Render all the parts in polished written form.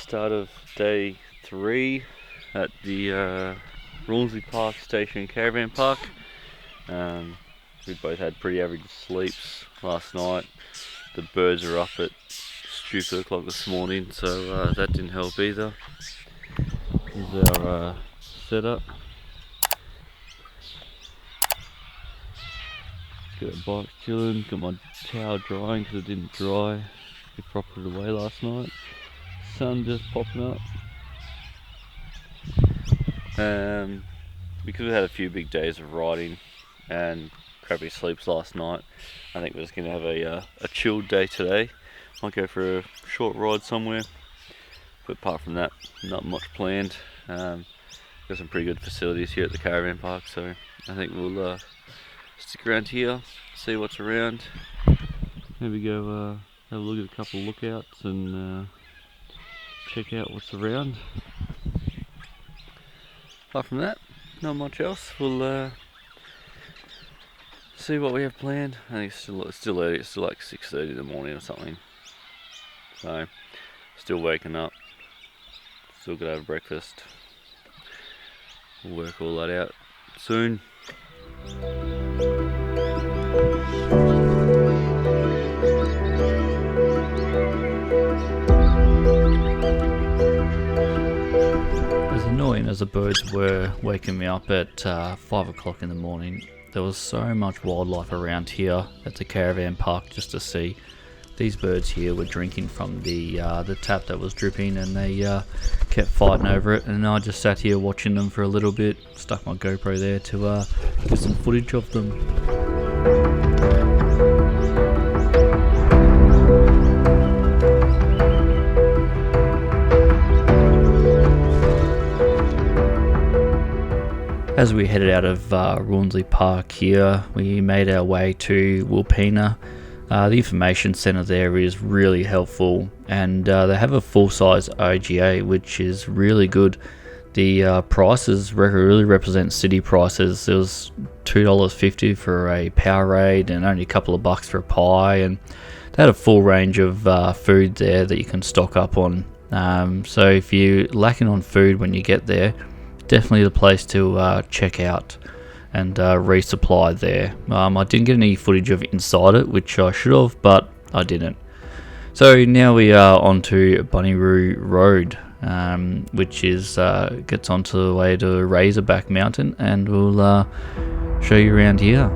start of day 3 at the Ulanzi Park Station Caravan Park. We both had pretty average sleeps last night. The birds are up at stupid o'clock this morning, so that didn't help either. Here's our setup. Got a bike chilling, got my towel drying because it didn't dry properly away last night. Sun just popping up. Because we had a few big days of riding and crappy sleeps last night, I think we're just going to have a chilled day today. Might go for a short ride somewhere, but apart from that, not much planned. Got some pretty good facilities here at the caravan park, so I think we'll stick around here, see what's around, maybe go have a look at a couple of lookouts and check out what's around. Apart from that, not much else. We'll see what we have planned. I think it's still early. It's still like 6:30 in the morning or something. So, still waking up. Still gotta have breakfast. We'll work all that out soon. As annoying as the birds were waking me up at 5 o'clock in the morning, there was so much wildlife around here at the caravan park just to see. These birds here were drinking from the tap that was dripping, and they kept fighting over it, and I just sat here watching them for a little bit, stuck my GoPro there to get some footage of them. As we headed out of Ulanzi Park here, we made our way to Wilpena. The information centre there is really helpful, and they have a full-size OGA, which is really good. The prices really represent city prices. It was $2.50 for a Powerade and only a couple of bucks for a pie, and they had a full range of food there that you can stock up on. So if you're lacking on food when you get there, definitely the place to check out and resupply there. I didn't get any footage of inside it, which I should have, but I didn't. So now we are onto Bunnyroo Road, which is gets onto the way to Razorback Mountain, and we'll show you around here.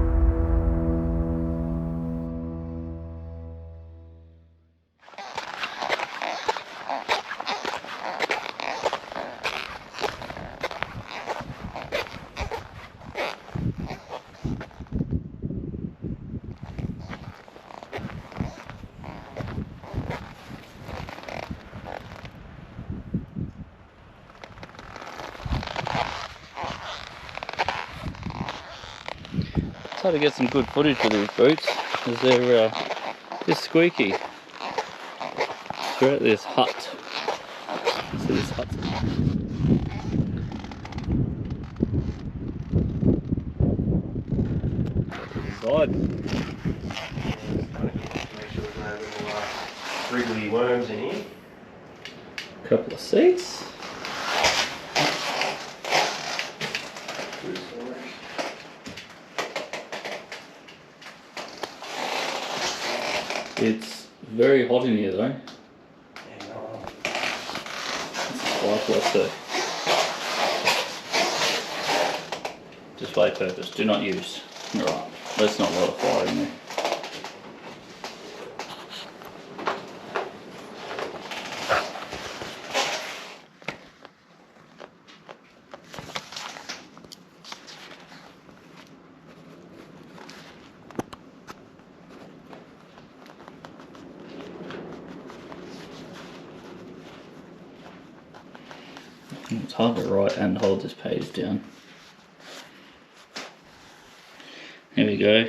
It's hard to get some good footage with these boots because they're just squeaky. We're at this hut. See this hut? Inside. Make sure there's no little wriggly worms in here. Couple of seats. It's very hot in here though. Yeah, no. It's like too. Display purpose, do not use. Alright, let's not light a fire in there. It's hard to write and hold this page down. Here we go.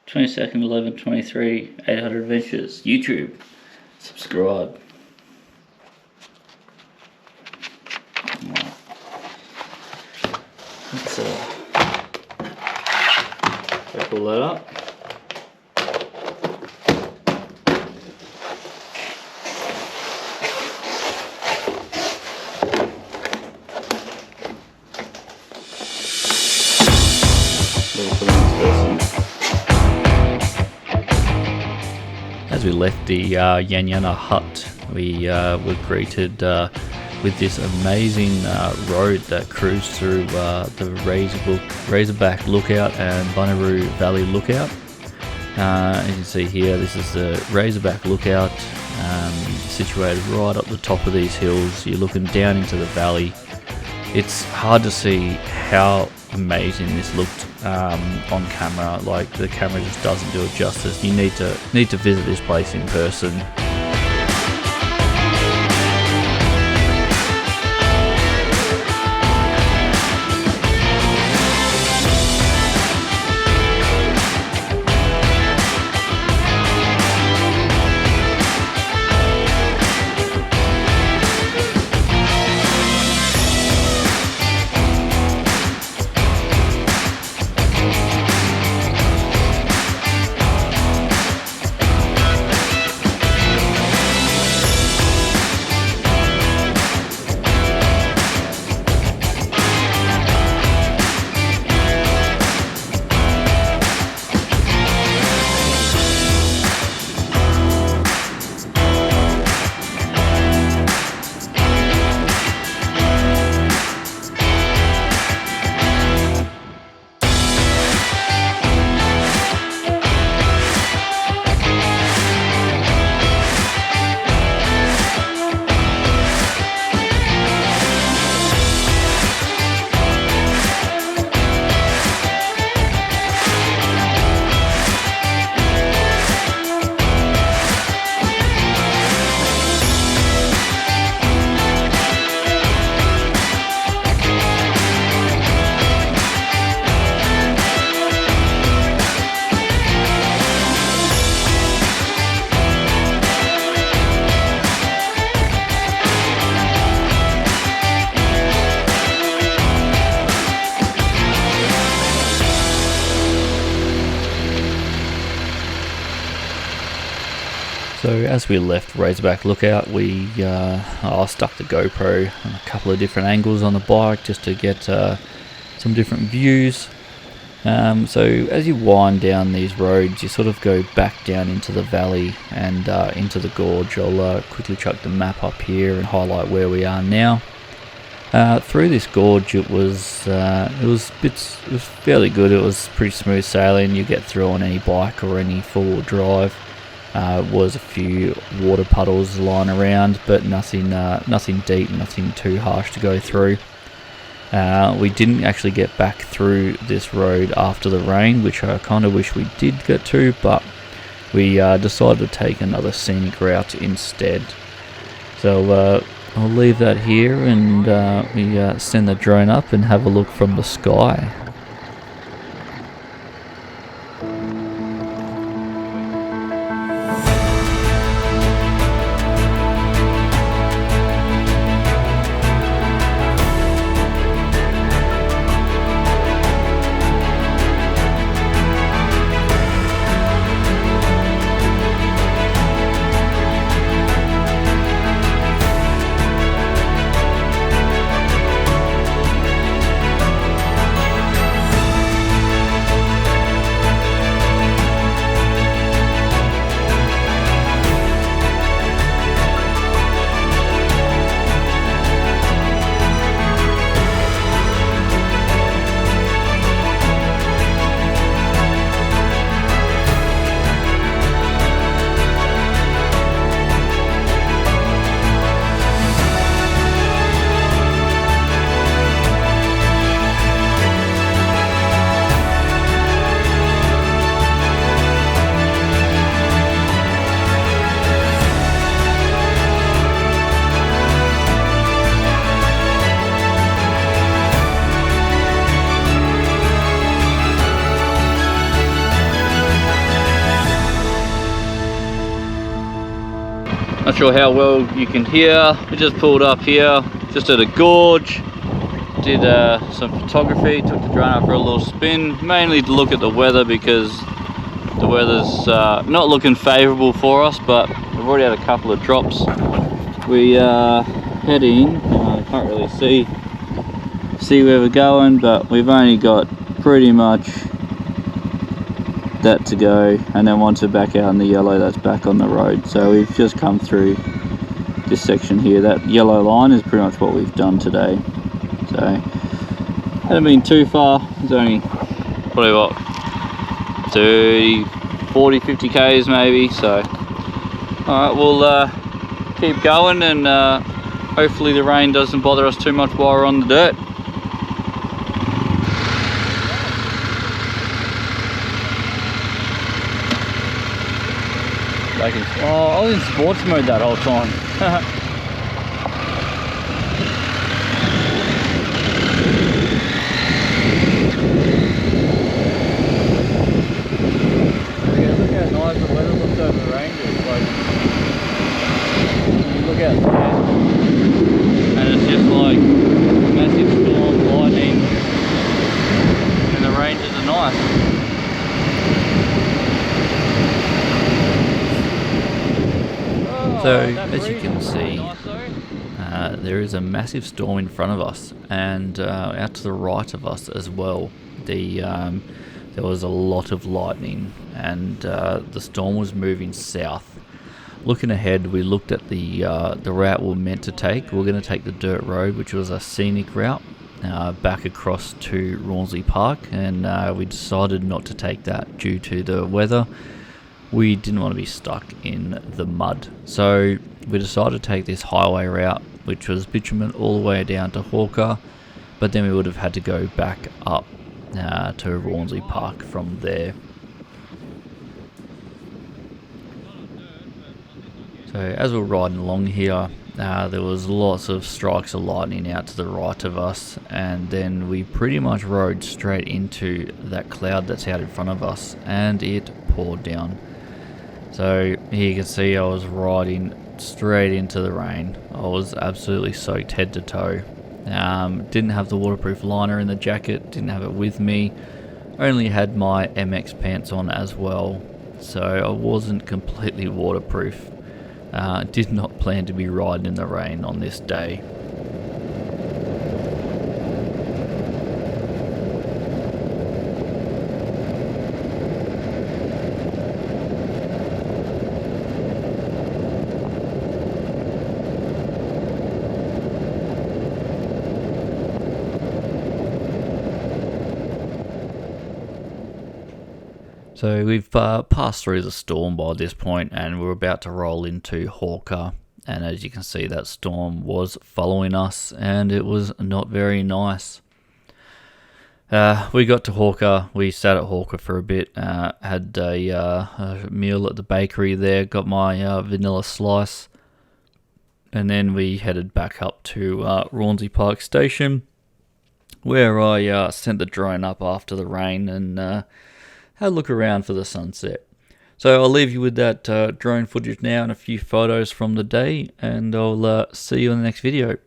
22nd, 11, 23, 800 Adventures. YouTube. Subscribe. Let's pull that up. As we left the Yanyana hut, we were greeted with this amazing road that cruised through the Razorback Lookout and Bunaroo Valley Lookout. As you can see here, this is the Razorback Lookout, situated right up the top of these hills. You're looking down into the valley. It's hard to see how amazing this looked on camera. Like, the camera just doesn't do it justice. You need to visit this place in person. So as we left Razorback Lookout, I stuck the GoPro on a couple of different angles on the bike just to get some different views. So as you wind down these roads, you sort of go back down into the valley and into the gorge. I'll quickly chuck the map up here and highlight where we are now. Through this gorge, it was fairly good. It was pretty smooth sailing. You get through on any bike or any four-wheel drive. Was a few water puddles lying around, but nothing deep, nothing too harsh to go through. We didn't actually get back through this road after the rain, which I kind of wish we did get to, but we decided to take another scenic route instead. So I'll leave that here, and we send the drone up and have a look from the sky. Not sure how well you can hear. We just pulled up here, just at a gorge. Did some photography, took the drone out for a little spin, mainly to look at the weather because the weather's not looking favourable for us, but we've already had a couple of drops. We are heading, can't really see where we're going, but we've only got pretty much that to go, and then once we're back out in the yellow, that's back on the road. So we've just come through this section here. That yellow line is pretty much what we've done today. So hasn't been too far. It's only probably what 30, 40, 50 k's maybe. So alright, we'll keep going, and hopefully the rain doesn't bother us too much while we're on the dirt. Oh, I was in sports mode that whole time. Look how nice the weather looks over the ranges. Like, you look out there, and it's just like massive storm, lightning, and the ranges are nice. So, as you can see, there is a massive storm in front of us, and out to the right of us as well. There was a lot of lightning, and the storm was moving south. Looking ahead, we looked at the route we were meant to take. We were going to take the dirt road, which was a scenic route, back across to Rawnsley Park, and we decided not to take that due to the weather. We didn't want to be stuck in the mud, so we decided to take this highway route, which was bitumen all the way down to Hawker, but then we would have had to go back up to Rawnsley Park from there. So as we're riding along here, there was lots of strikes of lightning out to the right of us, and then we pretty much rode straight into that cloud that's out in front of us, and it poured down. So here you can see I was riding straight into the rain. I was absolutely soaked head to toe. Didn't have the waterproof liner in the jacket, didn't have it with me. Only had my MX pants on as well, so I wasn't completely waterproof. Did not plan to be riding in the rain on this day. So we've passed through the storm by this point, and we're about to roll into Hawker, and as you can see, that storm was following us, and it was not very nice. We got to Hawker, we sat at Hawker for a bit, had a meal at the bakery there, got my vanilla slice, and then we headed back up to Rawnsley Park Station, where I sent the drone up after the rain and had a look around for the sunset. So I'll leave you with that drone footage now and a few photos from the day, and I'll see you in the next video.